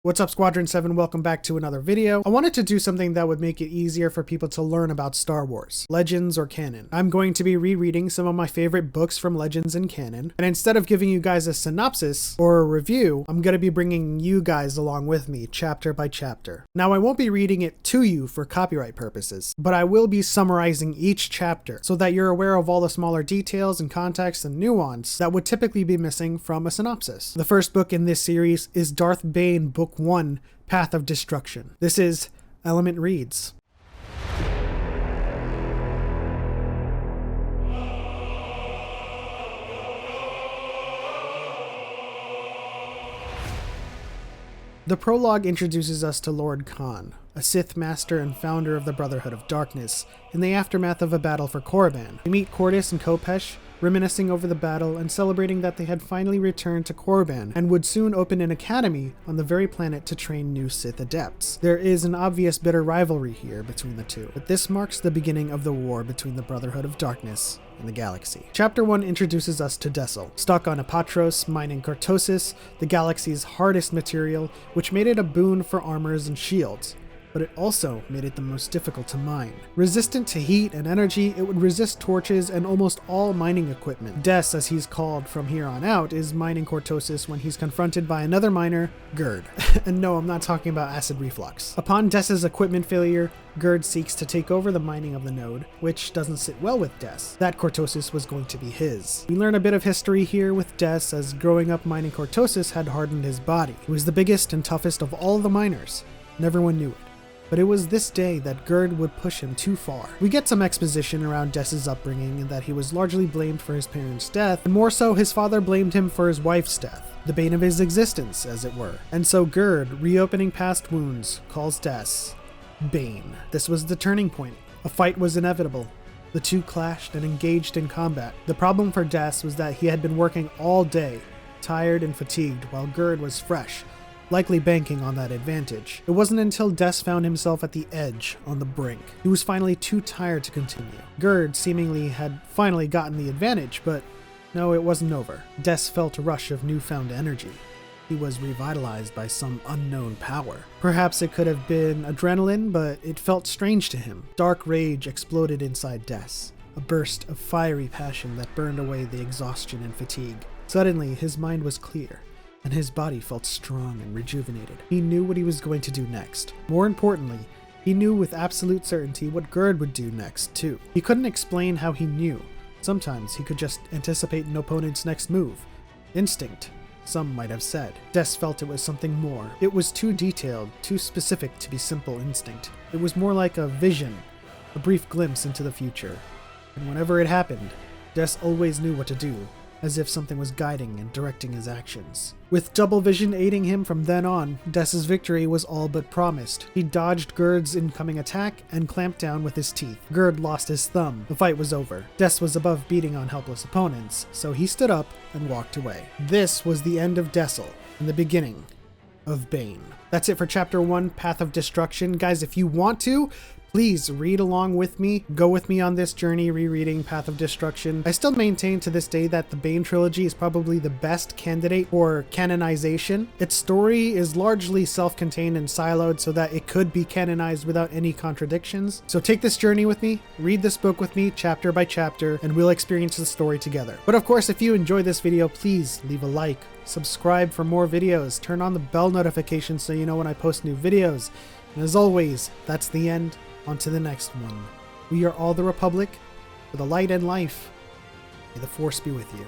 What's up, Squadron 7? Welcome back to another video. I wanted to do something that would make it easier for people to learn about Star Wars, Legends or Canon. I'm going to be rereading some of my favorite books from Legends and Canon, and instead of giving you guys a synopsis or a review, I'm going to be bringing you guys along with me, chapter by chapter. Now, I won't be reading it to you for copyright purposes, but I will be summarizing each chapter so that you're aware of all the smaller details and context and nuance that would typically be missing from a synopsis. The first book in this series is Darth Bane, Book 1, Path of Destruction. This is Element Reads. The prologue introduces us to Lord Khan, a Sith master and founder of the Brotherhood of Darkness, in the aftermath of a battle for Korriban. We meet Cordis and Kopesh, reminiscing over the battle and celebrating that they had finally returned to Korriban and would soon open an academy on the very planet to train new Sith adepts. There is an obvious bitter rivalry here between the two, but this marks the beginning of the war between the Brotherhood of Darkness and the galaxy. Chapter 1 introduces us to Dessel, stuck on Apatros, mining cortosis, the galaxy's hardest material, which made it a boon for armors and shields, but it also made it the most difficult to mine. Resistant to heat and energy, it would resist torches and almost all mining equipment. Des, as he's called from here on out, is mining cortosis when he's confronted by another miner, Gerd. And no, I'm not talking about acid reflux. Upon Des's equipment failure, Gerd seeks to take over the mining of the node, which doesn't sit well with Des. That cortosis was going to be his. We learn a bit of history here with Des, as growing up mining cortosis had hardened his body. He was the biggest and toughest of all the miners, and everyone knew it. But it was this day that Gerd would push him too far. We get some exposition around Des's upbringing and that he was largely blamed for his parents' death, and more so his father blamed him for his wife's death, the bane of his existence, as it were. And so Gerd, reopening past wounds, calls Des Bane. This was the turning point. A fight was inevitable. The two clashed and engaged in combat. The problem for Des was that he had been working all day, tired and fatigued, while Gerd was fresh, likely banking on that advantage. It wasn't until Des found himself at the edge, on the brink. He was finally too tired to continue. Gerd seemingly had finally gotten the advantage, but no, it wasn't over. Des felt a rush of newfound energy. He was revitalized by some unknown power. Perhaps it could have been adrenaline, but it felt strange to him. Dark rage exploded inside Des, a burst of fiery passion that burned away the exhaustion and fatigue. Suddenly, his mind was clear, and his body felt strong and rejuvenated. He knew what he was going to do next. More importantly, he knew with absolute certainty what Gerd would do next, too. He couldn't explain how he knew. Sometimes he could just anticipate an opponent's next move. Instinct, some might have said. Des felt it was something more. It was too detailed, too specific to be simple instinct. It was more like a vision, a brief glimpse into the future. And whenever it happened, Des always knew what to do, as if something was guiding and directing his actions. With double vision aiding him from then on, Des's victory was all but promised. He dodged Gerd's incoming attack and clamped down with his teeth. Gerd lost his thumb. The fight was over. Des was above beating on helpless opponents, so he stood up and walked away. This was the end of Dessel and the beginning of Bane. That's it for Chapter 1, Path of Destruction. Guys, if you want to, please read along with me. Go with me on this journey rereading Path of Destruction. I still maintain to this day that the Bane trilogy is probably the best candidate for canonization. Its story is largely self-contained and siloed so that it could be canonized without any contradictions. So take this journey with me, read this book with me chapter by chapter, and we'll experience the story together. But of course, if you enjoyed this video, please leave a like, subscribe for more videos, turn on the bell notification so you know when I post new videos. And as always, that's the end. On to the next one. We are all the Republic, for the light and life. May the Force be with you.